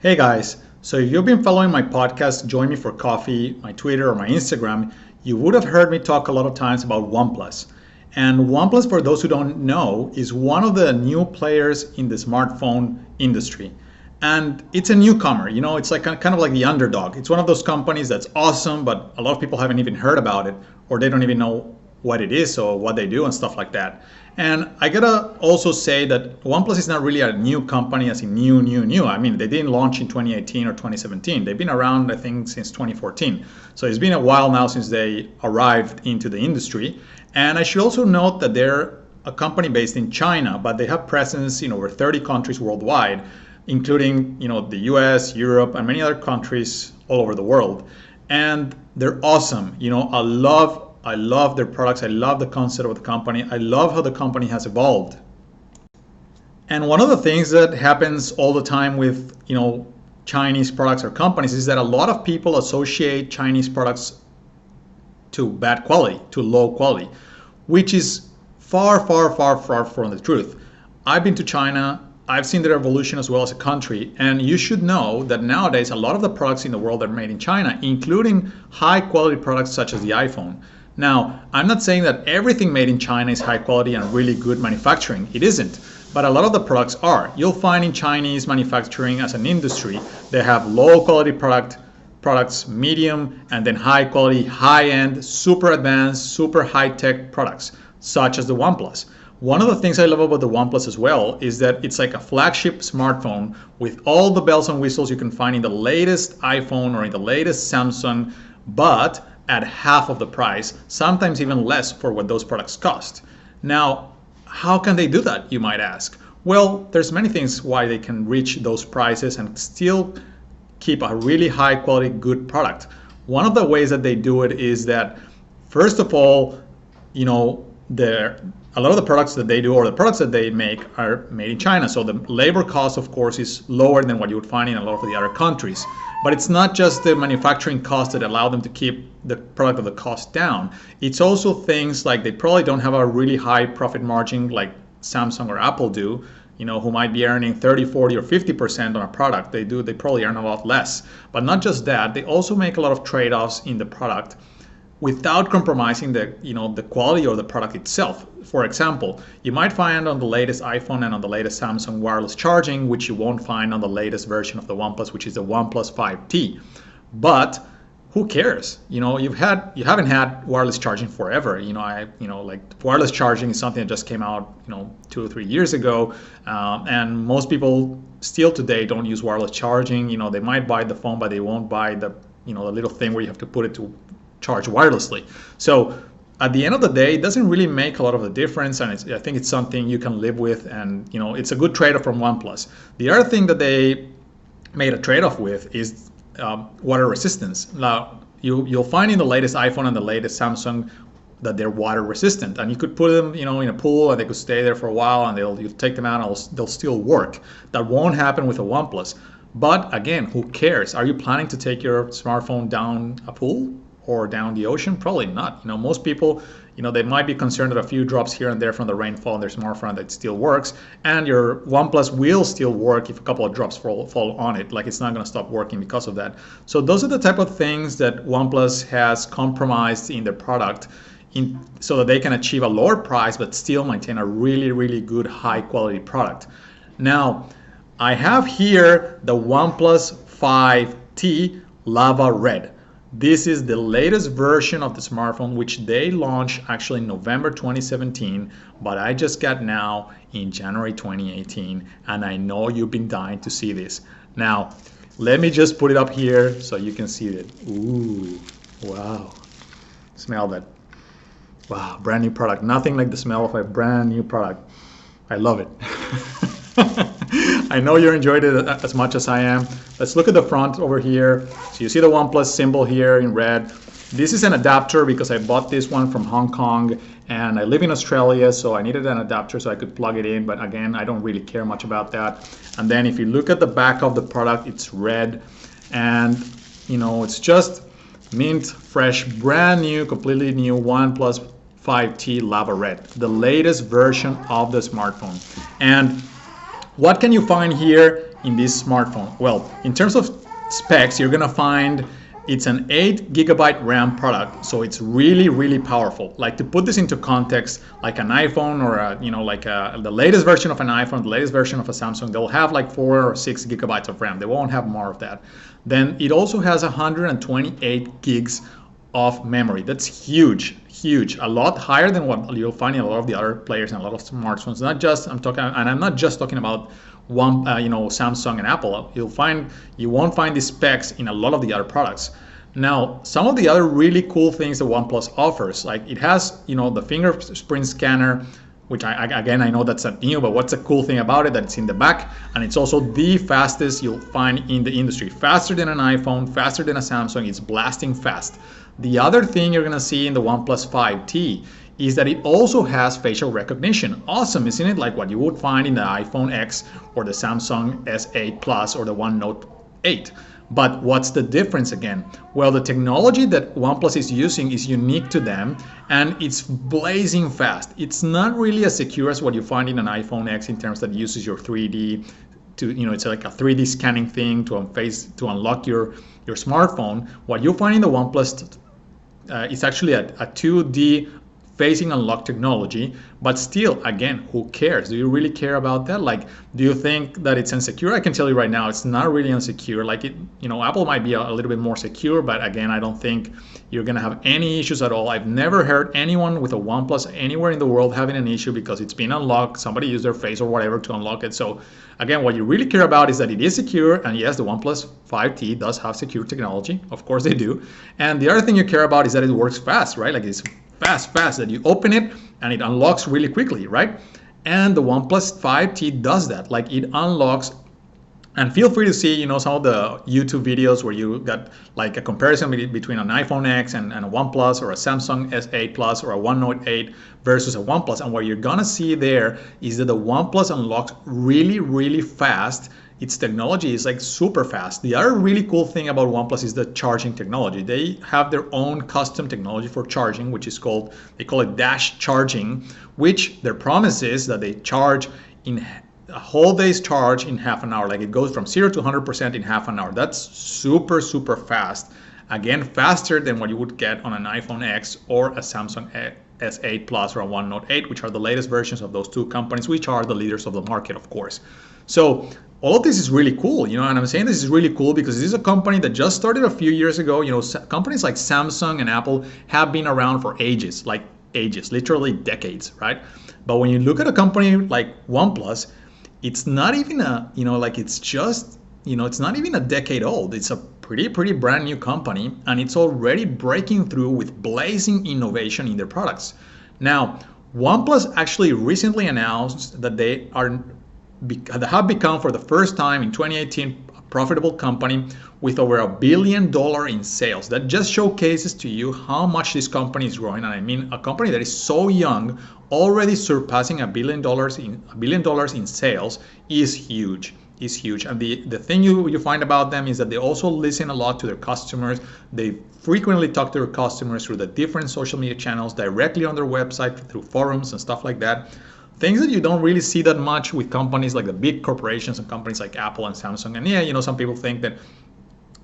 Hey guys, so if you've been following my podcast, Join Me for Coffee, my Twitter or my Instagram, you would have heard me talk a lot of times about Oneplus. And Oneplus, for those who don't know, is one of the new players in the smartphone industry. And it's a newcomer, it's like kind of like the underdog. It's one of those companies that's awesome, but a lot of people haven't even heard about it, or they don't even know what it is or what they do and stuff like that. And I gotta also say that OnePlus is not really a new company as in new. I mean, they didn't launch in 2018 or 2017. They've been around, I think, since 2014. So it's been a while now since they arrived into the industry. And I should also note that they're a company based in China, but they have presence in over 30 countries worldwide, including, the US, Europe, and many other countries all over the world. And they're awesome. I love their products. I love the concept of the company. I love how the company has evolved. And one of the things that happens all the time with, Chinese products or companies is that a lot of people associate Chinese products to bad quality, to low quality, which is far from the truth. I've been to China. I've seen their evolution as well as a country, and you should know that nowadays a lot of the products in the world are made in China, including high quality products such as the iPhone. Now, I'm not saying that everything made in China is high quality and really good manufacturing. It isn't, but a lot of the products are. You'll find in Chinese manufacturing as an industry, they have low quality products, medium, and then high quality, high end, super advanced, super high tech products, such as the OnePlus. One of the things I love about the OnePlus as well is that it's like a flagship smartphone with all the bells and whistles you can find in the latest iPhone or in the latest Samsung, but at half of the price, sometimes even less for what those products cost. Now, how can they do that, you might ask? Well, there's many things why they can reach those prices and still keep a really high quality, good product. One of the ways that they do it is that, first of all, a lot of the products that they do or the products that they make are made in China. So the labor cost, of course, is lower than what you would find in a lot of the other countries. But it's not just the manufacturing costs that allow them to keep the product of the cost down. It's also things like they probably don't have a really high profit margin like Samsung or Apple do, who might be earning 30, 40, or 50% on a product. They probably earn a lot less. But not just that, they also make a lot of trade-offs in the product without compromising the quality of the product itself. For example, you might find on the latest iPhone and on the latest Samsung wireless charging, which you won't find on the latest version of the OnePlus, which is the OnePlus 5T. But who cares? You haven't had wireless charging forever. Like wireless charging is something that just came out, 2 or 3 years ago, and most people still today don't use wireless charging. They might buy the phone, but they won't buy the little thing where you have to put it to charge wirelessly. So at the end of the day, it doesn't really make a lot of a difference, and I think it's something you can live with, and it's a good trade-off from OnePlus. The other thing that they made a trade-off with is water resistance. Now, you'll find in the latest iPhone and the latest Samsung that they're water resistant, and you could put them in a pool and they could stay there for a while, and you'll take them out and they'll still work. That won't happen with a OnePlus. But again, who cares? Are you planning to take your smartphone down a pool or down the ocean? Probably not. Most people, they might be concerned that a few drops here and there from the rainfall on their smartphone that still works, and your OnePlus will still work if a couple of drops fall on it. Like, it's not going to stop working because of that. So those are the type of things that OnePlus has compromised in their product so that they can achieve a lower price but still maintain a really good high quality product. Now, I have here the OnePlus 5T Lava Red. This is the latest version of the smartphone, which they launched actually in November 2017, but I just got now in January 2018, and I know you've been dying to see this. Now, let me just put it up here so you can see it. Ooh, wow. Smell that. Wow, brand new product. Nothing like the smell of a brand new product. I love it. I know you enjoyed it as much as I am. Let's look at the front over here. So you see the OnePlus symbol here in red. This is an adapter because I bought this one from Hong Kong, and I live in Australia, so I needed an adapter so I could plug it in, but again, I don't really care much about that. And then if you look at the back of the product, it's red, and it's just mint, fresh, brand new, completely new OnePlus 5T Lava Red, the latest version of the smartphone. And what can you find here in this smartphone? Well, in terms of specs, you're gonna find it's an 8 GB RAM product, so it's really, really powerful. Like, to put this into context, like an iPhone or the latest version of an iPhone, the latest version of a Samsung, they'll have like 4 or 6 GB of RAM. They won't have more of that. Then it also has 128 gigs of memory. That's huge, huge. A lot higher than what you'll find in a lot of the other players and a lot of smartphones. I'm not just talking about Samsung and Apple. You won't find these specs in a lot of the other products. Now, some of the other really cool things that OnePlus offers, like it has the fingerprint scanner, which I know that's not new, but what's the cool thing about it? That it's in the back, and it's also the fastest you'll find in the industry. Faster than an iPhone, faster than a Samsung. It's blasting fast. The other thing you're gonna see in the OnePlus 5T is that it also has facial recognition. Awesome, isn't it? Like what you would find in the iPhone X or the Samsung S8 Plus or the One Note 8. But what's the difference again? Well, the technology that OnePlus is using is unique to them, and it's blazing fast. It's not really as secure as what you find in an iPhone X in terms that uses your 3D it's like a 3D scanning thing to unlock your smartphone. What you find in the OnePlus is actually a 2D facing unlock technology, but still, again, who cares? Do you really care about that? Like, do you think that it's insecure? I can tell you right now, it's not really insecure. Like, Apple might be a little bit more secure, but again, I don't think you're gonna have any issues at all. I've never heard anyone with a OnePlus anywhere in the world having an issue because it's been unlocked. Somebody used their face or whatever to unlock it. So again, what you really care about is that it is secure, and yes, the OnePlus 5T does have secure technology. Of course they do. And the other thing you care about is that it works fast, right? Like, it's fast, that you open it and it unlocks really quickly, right? And the OnePlus 5T does that. Like, it unlocks, and feel free to see, some of the YouTube videos where you got like a comparison between an iPhone X and a OnePlus, or a Samsung S8 Plus or a One Note 8 versus a OnePlus. And what you're gonna see there is that the OnePlus unlocks really, really fast. Its technology is like super fast. The other really cool thing about OnePlus is the charging technology. They have their own custom technology for charging, which is they call it dash charging, which their promise is that they charge in a whole day's charge in half an hour. Like, it goes from 0 to 100% in half an hour. That's super, super fast. Again, faster than what you would get on an iPhone X or a Samsung S8 Plus or a One Note 8, which are the latest versions of those two companies, which are the leaders of the market, of course. So all of this is really cool, and I'm saying this is really cool because this is a company that just started a few years ago. Companies like Samsung and Apple have been around for ages, literally decades, right? But when you look at a company like OnePlus, it's not even it's not even a decade old. It's a pretty brand new company, and it's already breaking through with blazing innovation in their products. Now, OnePlus actually recently announced that they have become, for the first time in 2018, a profitable company with over $1 billion in sales. That just showcases to you how much this company is growing. And I mean, a company that is so young, already surpassing $1 billion in sales, is huge. And the thing you find about them is that they also listen a lot to their customers. They frequently talk to their customers through the different social media channels, directly on their website, through forums and stuff like that. Things that you don't really see that much with companies like the big corporations and companies like Apple and Samsung. And some people think that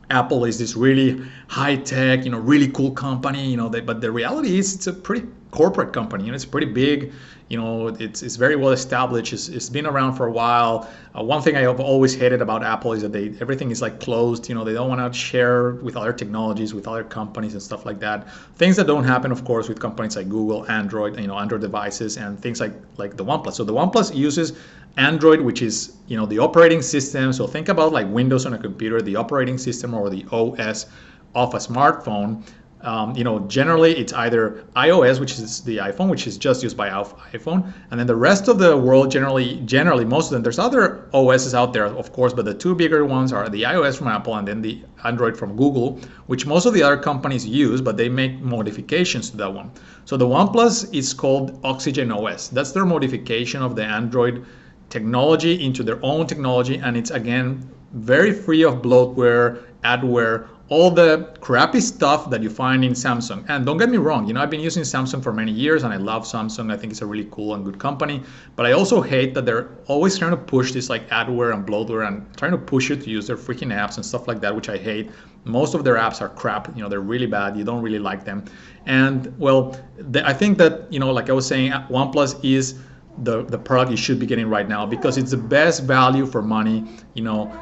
Apple is this really high-tech, really cool company, but the reality is it's a pretty corporate company. It's pretty big. It's very well established. It's been around for a while. One thing I have always hated about Apple is that everything is like closed. They don't want to share with other technologies, with other companies and stuff like that. Things that don't happen, of course, with companies like Google, Android, Android devices, and things like the OnePlus. So the OnePlus uses Android, which is the operating system. So think about like Windows on a computer, the operating system or the OS of a smartphone. Generally it's either iOS, which is the iPhone, which is just used by iPhone, and then the rest of the world, generally most of them, there's other OSs out there, of course, but the two bigger ones are the iOS from Apple and then the Android from Google, which most of the other companies use, but they make modifications to that one. So the OnePlus is called OxygenOS. That's their modification of the Android technology into their own technology, and it's again very free of bloatware, adware, all the crappy stuff that you find in Samsung. And don't get me wrong, you know, I've been using Samsung for many years and I love Samsung. I think it's a really cool and good company. But I also hate that they're always trying to push this like adware and bloatware and trying to push you to use their freaking apps and stuff like that, which I hate. Most of their apps are crap, you know, they're really bad. You don't really like them. And well, I think that, you know, like I was saying, OnePlus is the product you should be getting right now because it's the best value for money, you know,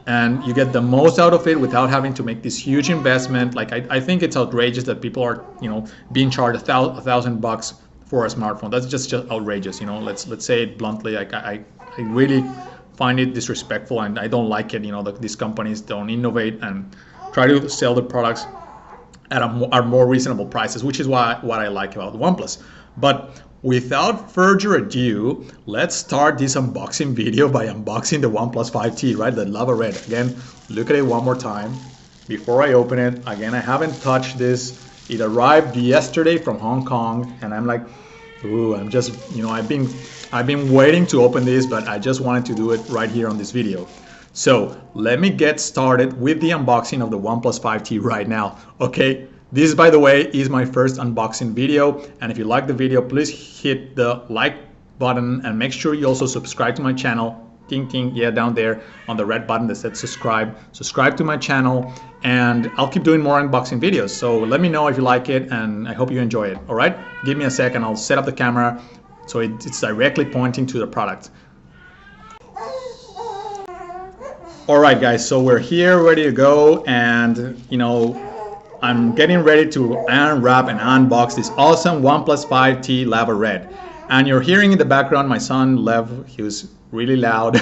and you get the most out of it without having to make this huge investment. Like I think it's outrageous that people are, you know, being charged $1,000 for a smartphone. That's just outrageous, you know. Let's say it bluntly. Like I really find it disrespectful, and I don't like it. You know, these companies don't innovate and try to sell the products at more reasonable prices, which is what I like about OnePlus. But without further ado, let's start this unboxing video by unboxing the OnePlus 5T, right? The lava red. Again, look at it one more time before I open it. Again, I haven't touched this. It arrived yesterday from Hong Kong, and I'm like, ooh, I'm just, you know, I've been waiting to open this, but I just wanted to do it right here on this video. So let me get started with the unboxing of the OnePlus 5T right now, okay? This, by the way, is my first unboxing video, and if you like the video, please hit the like button and make sure you also subscribe to my channel. Ting ting, yeah, down there on the red button that said subscribe. Subscribe to my channel, and I'll keep doing more unboxing videos. So let me know if you like it, and I hope you enjoy it. All right, give me a second. I'll set up the camera so it's directly pointing to the product. All right, guys. So we're here, ready to go, and you know, I'm getting ready to unwrap and unbox this awesome OnePlus 5T Lava Red. And you're hearing in the background my son Lev. He was really loud.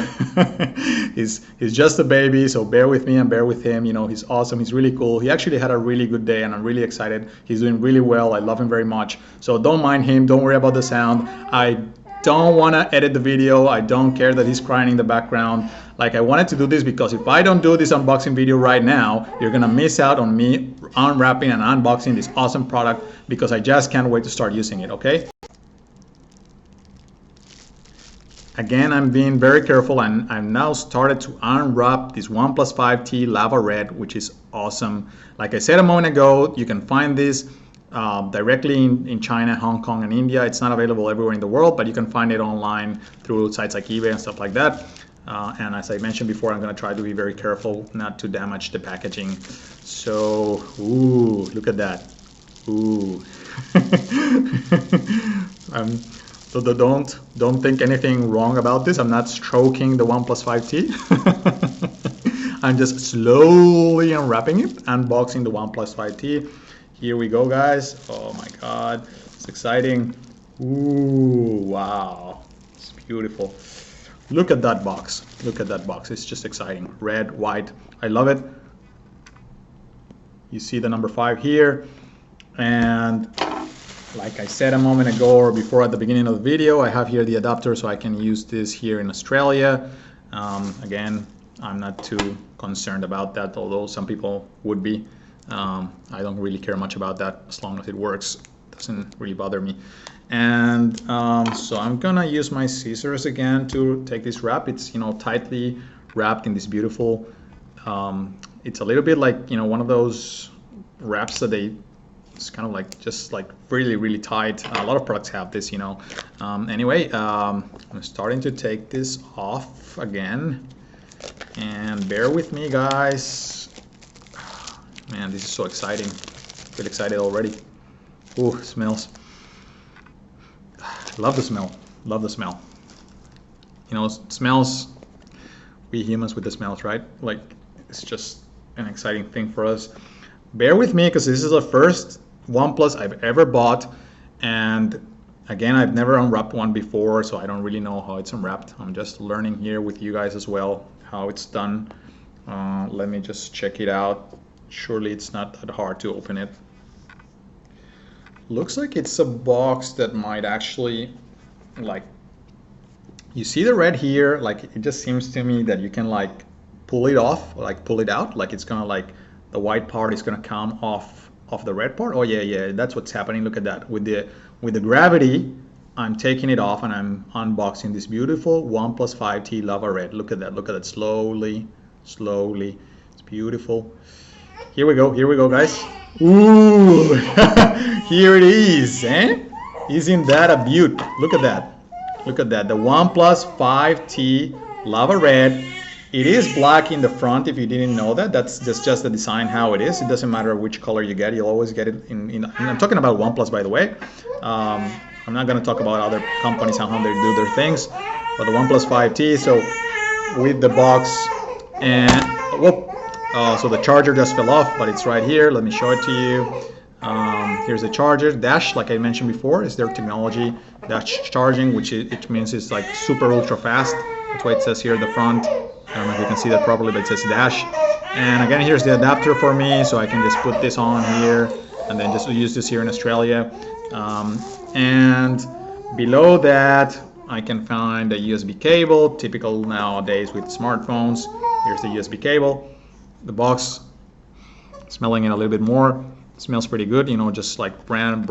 he's just a baby, so bear with me and bear with him. You know, he's awesome. He's really cool. He actually had a really good day, and I'm really excited. He's doing really well. I love him very much. So don't mind him. Don't worry about the sound. I don't want to edit the video. I don't care that he's crying in the background. Like, I wanted to do this because if I don't do this unboxing video right now, you're gonna miss out on me unwrapping and unboxing this awesome product because I just can't wait to start using it, okay? Again, I'm being very careful, and I've now started to unwrap this OnePlus 5T Lava Red, which is awesome. Like I said a moment ago, you can find this directly in China, Hong Kong, and India. It's not available everywhere in the world, but you can find it online through sites like eBay and stuff like that. And as I mentioned before, I'm going to try to be very careful not to damage the packaging. So, ooh, look at that. Ooh. So don't think anything wrong about this. I'm not stroking the OnePlus 5T. I'm just slowly unwrapping it, unboxing the OnePlus 5T. Here we go, guys. Oh my God, it's exciting. Ooh, wow, it's beautiful. Look at that box. Look at that box. It's just exciting. Red, white. I love it. You see the number 5 here. And like I said a moment ago or before at the beginning of the video, I have here the adapter so I can use this here in Australia. Again, I'm not too concerned about that, although some people would be. I don't really care much about that as long as it works. It doesn't really bother me. And so I'm gonna use my scissors again to take this wrap. It's, you know, tightly wrapped in this beautiful, it's a little bit like, you know, one of those wraps that it's kind of like just like really tight. A lot of products have this, you know. Anyway, I'm starting to take this off again, and bear with me, guys. Man, this is so exciting. I feel excited already. Ooh, smells. Love the smell. Love the smell. You know, smells. We humans with the smells, right? Like, it's just an exciting thing for us. Bear with me because this is the first OnePlus I've ever bought, and again, I've never unwrapped one before, so I don't really know how it's unwrapped. I'm just learning here with you guys as well how it's done. Let me just check it out. Surely it's not that hard to open it. Looks like it's a box that might actually, like, you see the red here, like it just seems to me that you can like pull it off, like pull it out, like it's gonna, like the white part is gonna come off the red part. Oh yeah, that's what's happening. Look at that. With the gravity, I'm taking it off and I'm unboxing this beautiful OnePlus 5T Lava Red. Look at that, slowly. It's beautiful. Here we go, guys. Ooh, here it is, eh? Isn't that a beaut? Look at that. Look at that. The OnePlus 5T lava red. It is black in the front. If you didn't know that, that's just the design how it is. It doesn't matter which color you get. You'll always get it in I'm talking about OnePlus, by the way. I'm not going to talk about other companies and how they do their things, but the OnePlus 5T. So with the box, and whoop, so the charger just fell off, but it's right here. Let me show it to you. Here's the charger. Dash, like I mentioned before, is their technology. Dash charging, which it means it's like super ultra fast. That's why it says here at the front. I don't know if you can see that properly, but it says Dash. And again, here's the adapter for me, so I can just put this on here and then just use this here in Australia. And below that, I can find a USB cable, typical nowadays with smartphones. Here's the USB cable. The box, smelling it a little bit more. It smells pretty good, you know, just like brand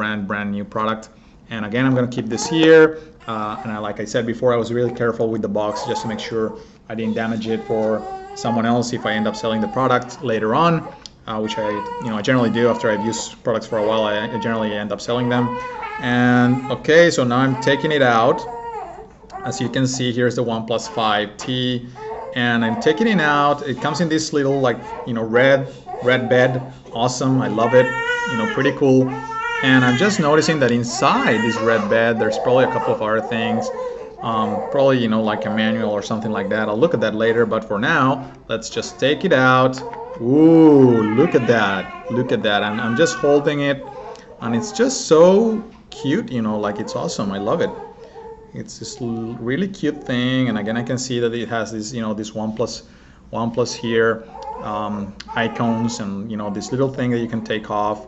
new product. And again, I'm gonna keep this here. And like I said before, I was really careful with the box just to make sure I didn't damage it for someone else if I end up selling the product later on, which I generally do after I've used products for a while. I generally end up selling them. And okay, so now I'm taking it out. As you can see, here's the OnePlus 5T, and I'm taking it out. It comes in this little, like, you know, red bed. Awesome, I love it. You know, pretty cool. And I'm just noticing that inside this red bed, there's probably a couple of other things. Probably, you know, like a manual or something like that. I'll look at that later, but for now, let's just take it out. Ooh, look at that. Look at that. I'm just holding it, and it's just so cute, you know, like, it's awesome. I love it. It's this really cute thing, and again, I can see that it has this, you know, this OnePlus here, icons, and, you know, this little thing that you can take off.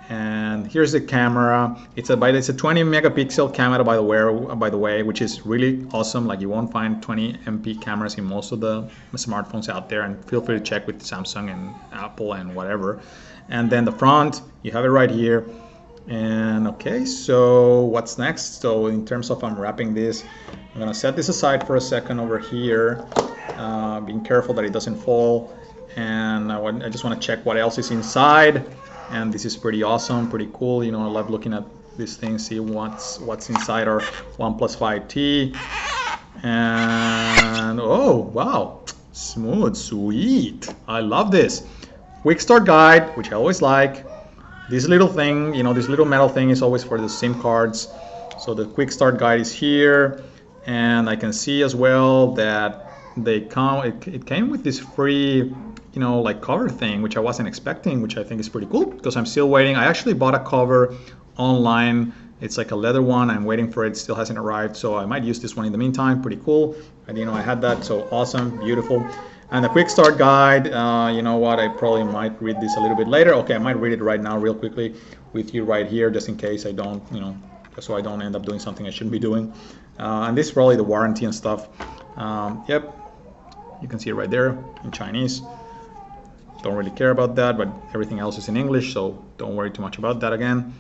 And here's the camera. It's a 20 megapixel camera, by the way, which is really awesome. Like, you won't find 20 MP cameras in most of the smartphones out there, and feel free to check with Samsung and Apple and whatever. And then the front, you have it right here. And okay, so what's next? So in terms of unwrapping this, I'm gonna set this aside for a second over here, being careful that it doesn't fall. And I just want to check what else is inside. And this is pretty awesome, pretty cool. You know, I love looking at this thing, see what's inside our OnePlus 5T. And oh wow, smooth, sweet. I love this. Quick start guide, which I always like. This little thing, you know, this little metal thing is always for the SIM cards. So the quick start guide is here, and I can see as well that it came with this free, you know, like cover thing, which I wasn't expecting, which I think is pretty cool, because I'm still waiting. I actually bought a cover online. It's like a leather one. I'm waiting for it. It still hasn't arrived, so I might use this one in the meantime. Pretty cool. I didn't know I had that, so awesome, beautiful. And the quick start guide, you know what, I probably might read this a little bit later. Okay, I might read it right now real quickly with you right here, just in case I don't, you know, so I don't end up doing something I shouldn't be doing. And this is probably the warranty and stuff. Yep, you can see it right there in Chinese. Don't really care about that, but everything else is in English, so don't worry too much about that again.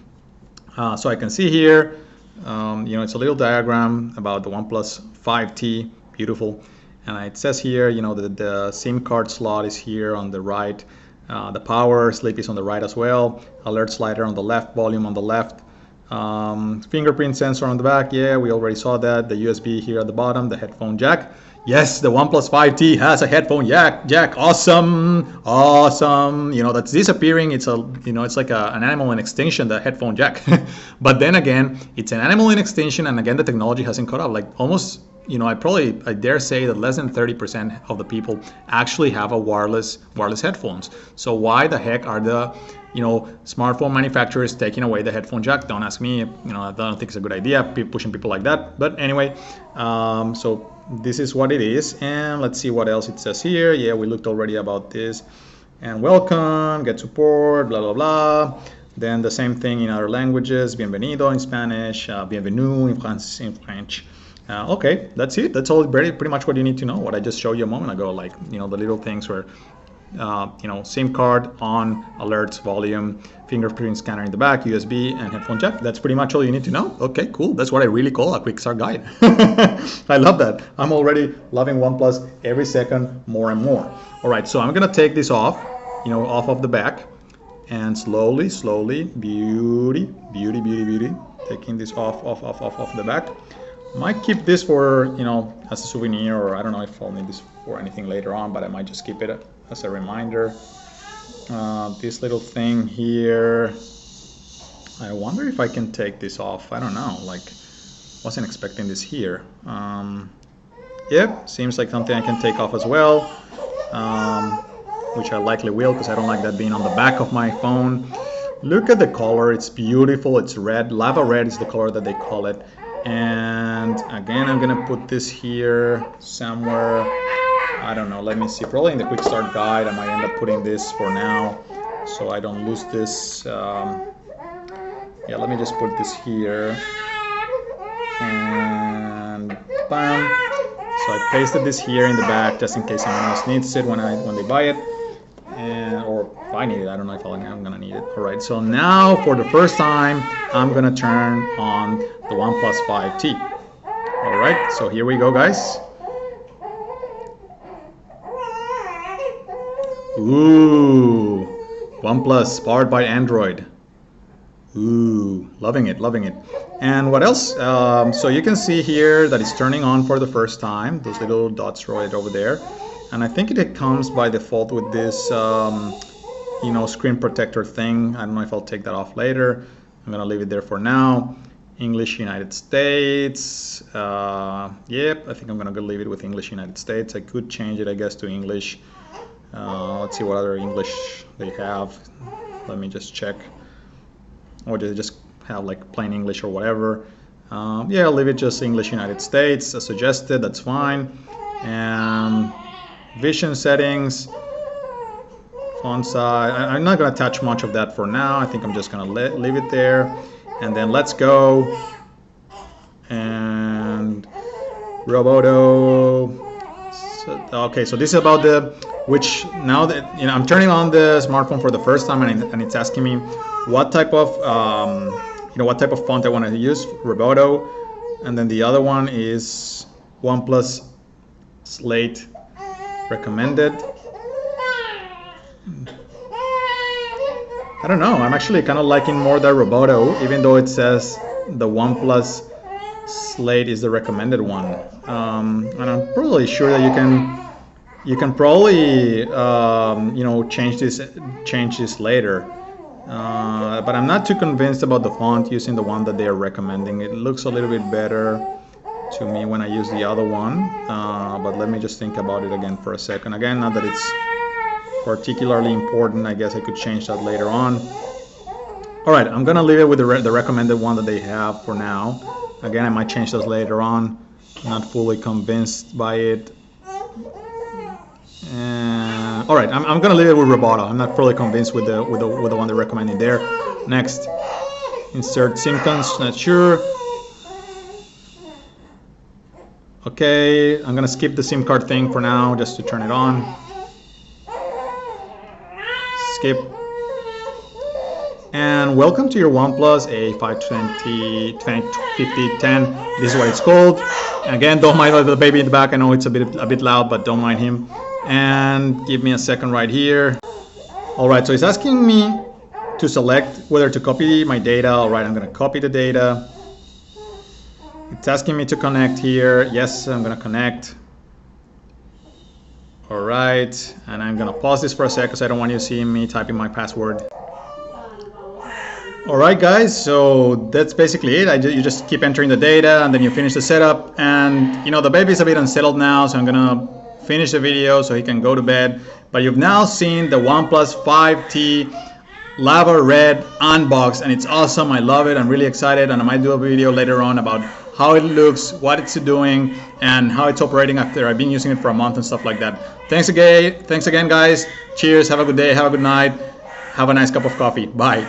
So I can see here, you know, it's a little diagram about the OnePlus 5T, beautiful. And it says here, you know, the SIM card slot is here on the right. The power sleep is on the right as well. Alert slider on the left, volume on the left. Fingerprint sensor on the back. Yeah, we already saw that. The USB here at the bottom, the headphone jack. Yes, the OnePlus 5T has a headphone jack. Awesome, awesome. You know, that's disappearing. It's it's like an animal in extinction, the headphone jack. But then again, it's an animal in extinction, and again, the technology hasn't caught up. Like, almost, you know, I dare say that less than 30% of the people actually have a wireless headphones. So why the heck are the, you know, smartphone manufacturers taking away the headphone jack? Don't ask me. You know, I don't think it's a good idea pushing people like that. But anyway, so this is what it is. And let's see what else it says here. Yeah, we looked already about this. And welcome, get support, blah blah blah. Then the same thing in other languages. Bienvenido in Spanish, bienvenue in French. Okay, that's it. That's all, pretty much what you need to know. What I just showed you a moment ago, like, you know, the little things where, you know, SIM card on, alerts, volume, fingerprint scanner in the back, USB, and headphone jack. That's pretty much all you need to know. Okay, cool. That's what I really call a quick start guide. I love that. I'm already loving OnePlus every second more and more. All right, so I'm gonna take this off. off of the back, and slowly, beauty, taking this off the back. Might keep this for, as a souvenir, or I don't know if I'll need this for anything later on, but I might just keep it as a reminder. This little thing here, I wonder if I can take this off. I don't know, like, wasn't expecting this here. Yep, seems like something I can take off as well, which I likely will, because I don't like that being on the back of my phone. Look at the color, it's beautiful, it's red. Lava red is the color that they call it. And again, I'm gonna put this here somewhere. I don't know, let me see, probably in the quick start guide. I might end up putting this for now so I don't lose this. Yeah, let me just put this here, and bam. So I pasted this here in the back just in case someone else needs it when they buy it, or if I need it. I don't know if I'm gonna need it. All right, so now for the first time, I'm gonna turn on the OnePlus 5T. All right, so here we go, guys. Ooh, OnePlus powered by Android. Ooh, loving it. And what else? So you can see here that it's turning on for the first time. Those little dots right over there. And I think it comes by default with this, screen protector thing. I don't know if I'll take that off later. I'm gonna leave it there for now. English United States. Yep, I think I'm gonna leave it with English United States. I could change it, I guess, to English. Let's see what other English they have. Let me just check. Or do they just have like plain English or whatever? Yeah, I'll leave it just English United States as suggested. That's fine. And vision settings, font size. I'm not going to touch much of that for now. I think I'm just going to leave it there. And then let's go. And Roboto. Okay, so this is about now that I'm turning on the smartphone for the first time, and it's asking me what type of font I want to use, Roboto, and then the other one is OnePlus Slate recommended. I don't know, I'm actually kind of liking more the Roboto, even though it says the OnePlus Slate is the recommended one. And I'm probably sure that you can probably change this later. But I'm not too convinced about the font using the one that they are recommending. It looks a little bit better to me when I use the other one. But let me just think about it again for a second. Again, not that it's particularly important. I guess I could change that later on. All right, I'm gonna leave it with the recommended one that they have for now. Again, I might change those later on. Not fully convinced by it. All right, I'm gonna leave it with Roboto. I'm not fully convinced with the one they're recommending there. Next, insert SIM cards. Not sure. Okay, I'm gonna skip the SIM card thing for now, just to turn it on. Skip. And welcome to your OnePlus A520 5010. This is what it's called. And again, don't mind the baby in the back. I know it's a bit loud, but don't mind him. And give me a second right here. All right, so it's asking me to select whether to copy my data. All right, I'm gonna copy the data. It's asking me to connect here. Yes, I'm gonna connect. All right, and I'm gonna pause this for a sec because I don't want you to see me typing my password. All right, guys, so that's basically it. You just keep entering the data, and then you finish the setup. And the baby's a bit unsettled now, so I'm gonna finish the video so he can go to bed. But you've now seen the OnePlus 5T Lava Red unbox, and it's awesome. I love it. I'm really excited, and I might do a video later on about how it looks, what it's doing, and how it's operating after I've been using it for a month and stuff like that. Thanks again, guys. Cheers. Have a good day. Have a good night. Have a nice cup of coffee. Bye.